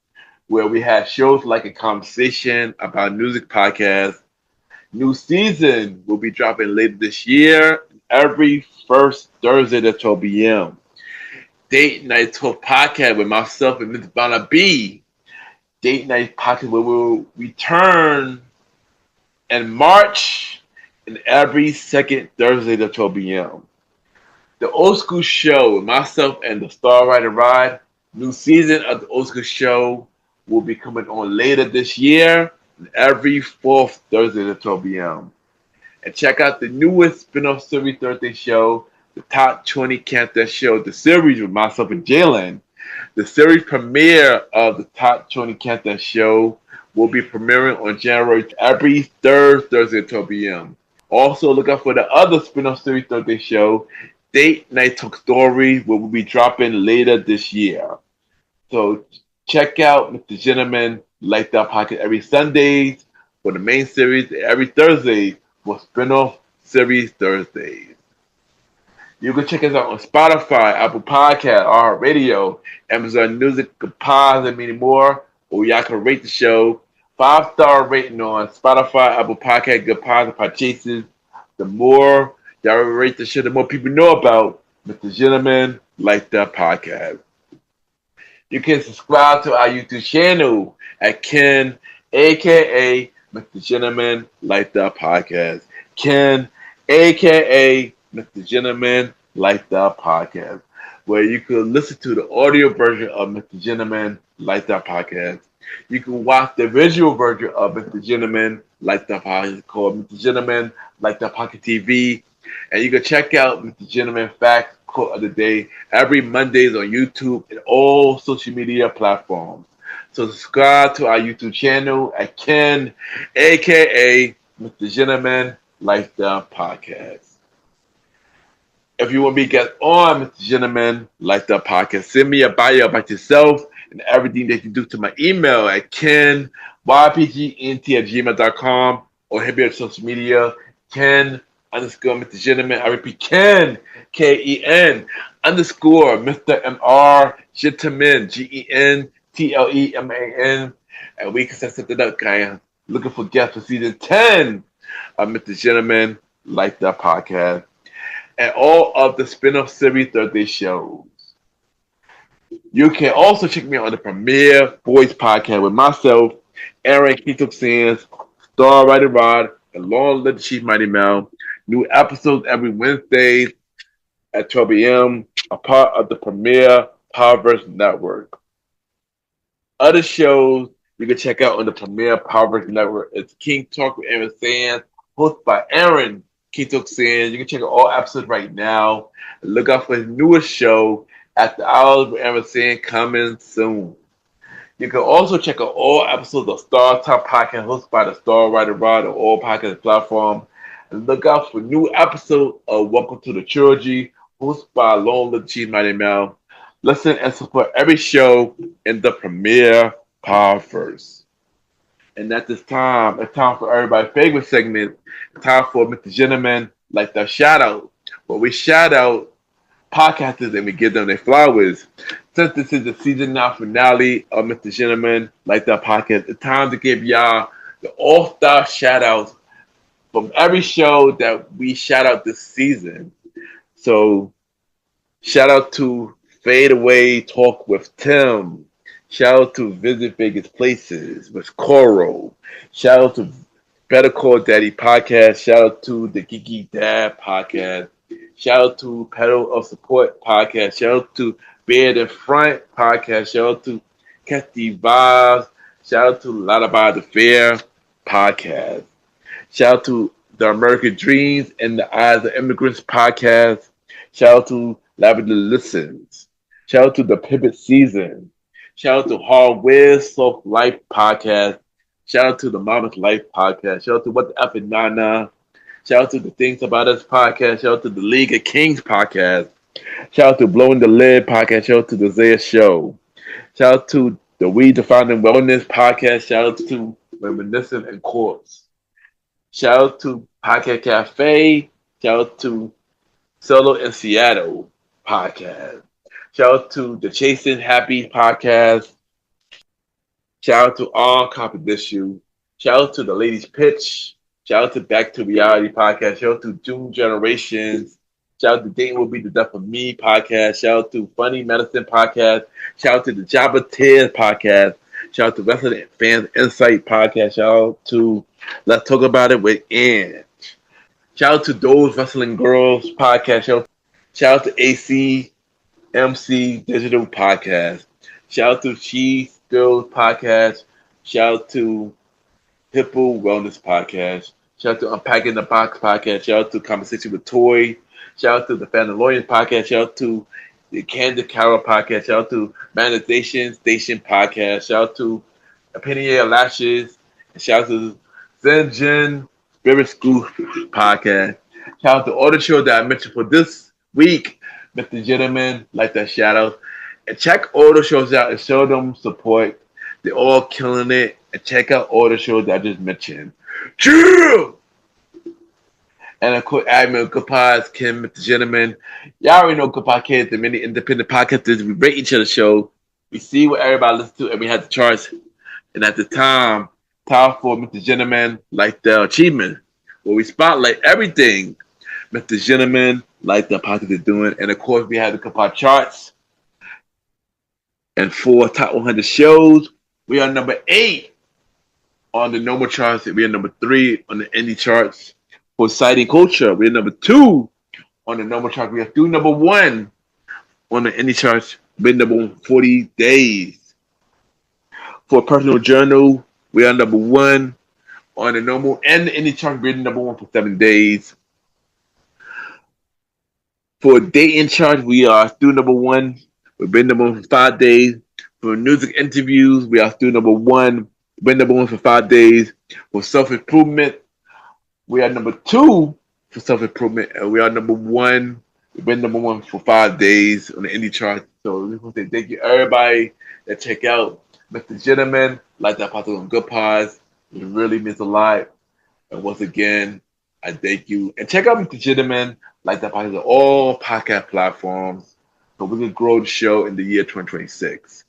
where we have shows like A Conversation About Music Podcast. New season will be dropping later this year, every first Thursday at 12 p.m. Date Night Talk Podcast with myself and Miss Vanna B. Date Night Podcast where we'll return in March and every second Thursday at 12 p.m. The Old School Show with myself and the Star Rider Ride. New season of the Old School Show will be coming on later this year, every fourth Thursday at 12 p.m. And check out the newest spin-off series Thursday show, the Top 20 Countdown Show, the series with myself and Jalen. The series premiere of the Top 20 Countdown Show will be premiering on January every third Thursday at 12 p.m. Also, look out for the other spin-off series Thursday show, Date Night Talk Story, which will be dropping later this year. So check out Mr. Gentleman Lifestyle Podcast every Sundays for the main series, every Thursday for spin-off series Thursdays. You can check us out on Spotify, Apple Podcast, iHeartRadio, Amazon Music, Podcasts, and many more. Or y'all can rate the show 5-star rating on Spotify, Apple Podcast, Good Podcasts, Podchases. The more y'all rate the show, the more people know about Mr. Gentleman Lifestyle Podcast. You can subscribe to our YouTube channel at Ken, a.k.a. Mr. Gentleman Lifestyle Podcast. Ken, a.k.a. Mr. Gentleman Lifestyle Podcast. where you can listen to the audio version of Mr. Gentleman Like That podcast. You can watch the visual version of Mr. Gentleman Like That podcast called Mr. Gentleman Like That Pocket TV. And you can check out Mr. Gentleman Fact Quote of the Day every Mondays on YouTube and all social media platforms. So subscribe to our YouTube channel at Ken, aka Mr. Gentleman Like That podcast. If you want me to get on, Mr. Gentleman, like the podcast, send me a bio about yourself and everything that you do to my email at kenypgnt@gmail.com or hit me on social media, Ken underscore Mr. Gentleman. I repeat, Ken, Ken underscore Mr. MR Gentleman, GentleMan. And we can set something up, guys. Looking for guests for season 10 of Mr. Gentleman, like that podcast, and all of the spin-off series Thursday shows. You can also check me on the Premiere Voice podcast with myself, Aaron Keaton Sands, Star Rider Rod, and Long Live the Chief Mighty Mel. New episodes every Wednesday at 12 a.m., a part of the Premiere Powerverse Network. Other shows you can check out on the Premiere Powerverse Network is King Talk with Aaron Sands, hosted by Aaron Keaton Sands. You can check out all episodes right now. Look out for his newest show, At the Hours with Aaron Sands, coming soon. You can also check out all episodes of Star Top Podcast hosted by the Star Rider Rod on all podcast platforms. And look out for new episodes of Welcome to the Trilogy hosted by Long Live the Chief Mighty Mel. Listen and support every show in the Premiere Powerverse. And at this time, it's time for everybody's favorite segment. It's time for Mr. Gentleman, like the shout out, where we shout out podcasters and we give them their flowers. Since this is the season 9 finale of Mr. Gentleman, like that podcast, it's time to give y'all the all-star shout outs from every show that we shout out this season. So, shout out to Fade Away Talk with Tim. Shout out to Visit Vegas Places with Coral. Shout out to Better Call Daddy Podcast. Shout out to the Geeky Dad Podcast. Shout out to Pedal of Support Podcast. Shout out to Beard in Front Podcast. Shout out to Catch the Vibes. Shout out to Lullaby the Fair Podcast. Shout out to The American Dreams and the Eyes of Immigrants Podcast. Shout out to Lavender Listens. Shout out to The Pivot Season. Shout out to Hard Wiz Soft Life Podcast. Shout out to the Mama's Life Podcast. Shout out to What the F and Nana. Shout out to the Things About Us Podcast. Shout out to the League of Kings Podcast. Shout out to Blowing the Lid Podcast. Shout out to the Zaya Show. Shout out to the We Defining Wellness Podcast. Shout out to Reminiscent and Courts. Shout out to Podcast Cafe. Shout out to Solo in Seattle Podcast. Shout out to the Chasing Happy Podcast. Shout out to All Competition. Shout out to the Ladies Pitch. Shout out to Back to Reality Podcast. Shout out to Doom Generations. Shout out to Dating Will Be the Death of Me Podcast. Shout out to Funny Medicine Podcast. Shout out to the Jabba Tears Podcast. Shout out to Wrestling Fans Insight Podcast. Shout out to Let's Talk About It with Ann. Shout out to Those Wrestling Girls Podcast. Shout out to ACMC Digital Podcast. Shout out to Cheese Girls Podcast. Shout out to Hippo Wellness Podcast. Shout out to Unpacking the Box Podcast. Shout out to Conversation with Toy. Shout out to the Fandalorian Podcast. Shout out to the Candid Carol Podcast. Shout out to Manization Station Podcast. Shout out to Opinionated Lashes. And shout out to Zenjin Spirit School Podcast. Shout out to all the shows that I mentioned for this week. Mr. Gentleman, like that shout out. And check all the shows out and show them support. They're all killing it. And check out all the shows that I just mentioned. True! And of course, admin Good Pods, Kim, Mr. Gentleman. Y'all already know Good Podcast, the many independent podcasters. We rate each other's show. We see what everybody listens to, and we have the charts. And at the time, top for Mr. Gentleman, like the achievement, where we spotlight everything Mr. Gentleman, like the podcast is doing. And of course, we have the Good Pod charts. And for top 100 shows, we are number 8 on the normal charts. We are number 3 on the indie charts. For Citing Culture, we're number 2 on the normal chart. We are through number 1 on the indie charts, been number one for 40 days. For a personal journal, we are number one on the normal and the indie chart, been number one for 7 days. For dating chart, we are still number one. We've been number one for 5 days. For music interviews, we are still number one. We've been number one for 5 days. For self improvement, we are number two for self improvement, and we are number one. We've been number one for 5 days on the indie chart. So we want to say thank you everybody that check out MrGentleman, like that podcast on Good Pods. It really means a lot. And once again, I thank you. And check out MrGentleman, like that podcast on all podcast platforms, so we can grow the show in the year 2026.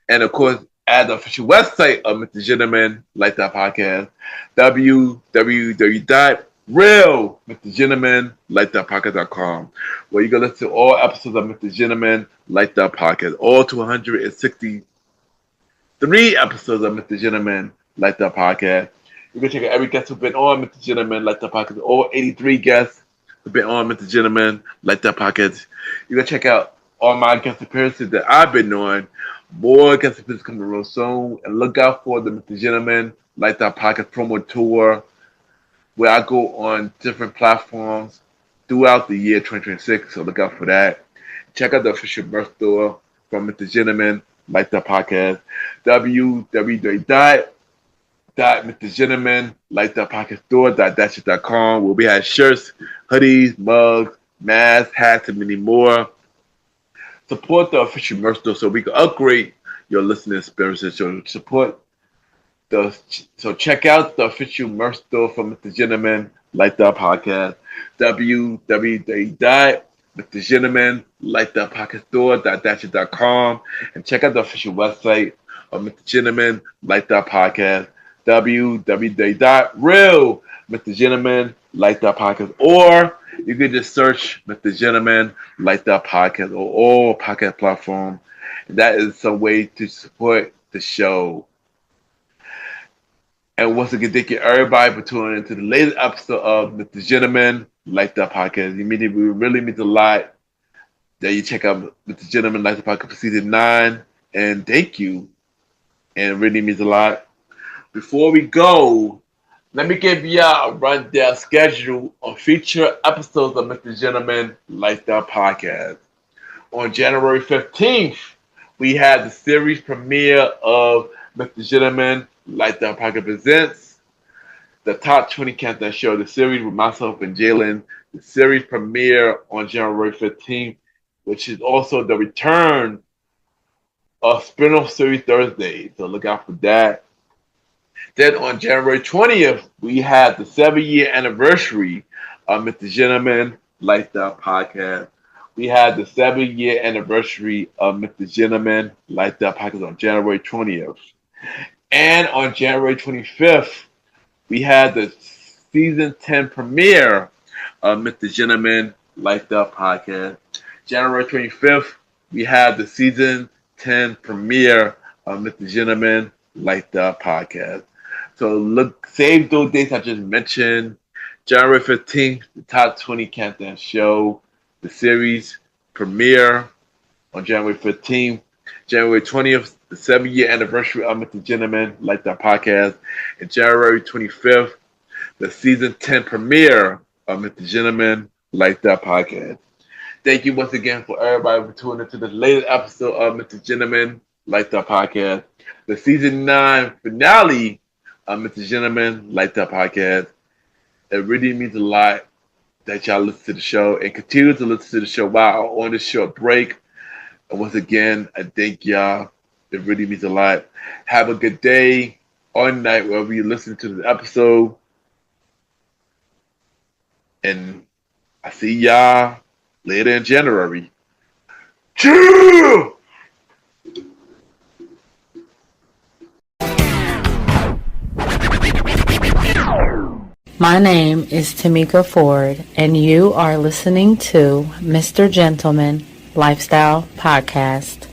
And of course, at the official website of MrGentleman, like that podcast, www.realmrgentlemanlikethatpodcast.com, where you can listen to all episodes of MrGentleman, like that podcast, all 263 episodes of MrGentleman, like that podcast. You can check out every guest who's been on MrGentleman, like that podcast, all 83 guests who've been on MrGentleman, like that podcast. You can check out all my guest appearances that I've been on. More guest appearances coming real soon. And look out for the MrGentleman, like that podcast promo tour, where I go on different platforms throughout the year 2026. So look out for that. Check out the official merch store from MrGentleman, like that podcast. www.MrGentleman, like that podcast store.com, where we have shirts, hoodies, mugs, masks, hats, and many more. Support the official merch store so we can upgrade your listening experiences. So check out the official merch store from MrGentleman, like that podcast. www.MrGentleman, like that podcast store.com, and check out the official website of MrGentleman, like that podcast. www.realmrgentleman, like that podcast, or you can just search MrGentleman, like that podcast, or all podcast platforms. That is some way to support the show. And once again, thank you everybody for tuning into the latest episode of MrGentleman, like that podcast. It really means a lot that you check out MrGentleman, like that podcast for season 9. And thank you. And it really means a lot. Before we go, let me give y'all a rundown schedule on future episodes of MrGentleman, like that podcast. On January 15th, we had the series premiere of MrGentleman, like that podcast presents the Top 20 Countdown Show, the series with myself and Jalen. The series premiere on January 15th, which is also the return of spin-off series Thursday. So look out for that. Then on January 20th, we had the 7-year anniversary of MrGentleman, like that podcast. We had the 7-year anniversary of MrGentleman, like that podcast on January 20th. And on January 25th, we had the season 10 premiere of MrGentleman, like that podcast. January 25th, we had the season 10 premiere of MrGentleman, like that podcast. So look, save those dates I just mentioned. January 15th, the Top 20 Countdown Show, the series premiere on January 15th. January 20th, the 7-year anniversary of MrGentleman, like that podcast. And January 25th, the season 10 premiere of MrGentleman, like that podcast. Thank you once again for everybody for tuning into the latest episode of MrGentleman, like that podcast. The season 9 finale of MrGentleman, like that podcast. It really means a lot that y'all listen to the show and continue to listen to the show while on this short break. And once again, I thank y'all. It really means a lot. Have a good day or night wherever you listen to the episode. And I see y'all later in January. Cheers! My name is Tamika Ford, and you are listening to Mr. Gentleman Lifestyle Podcast.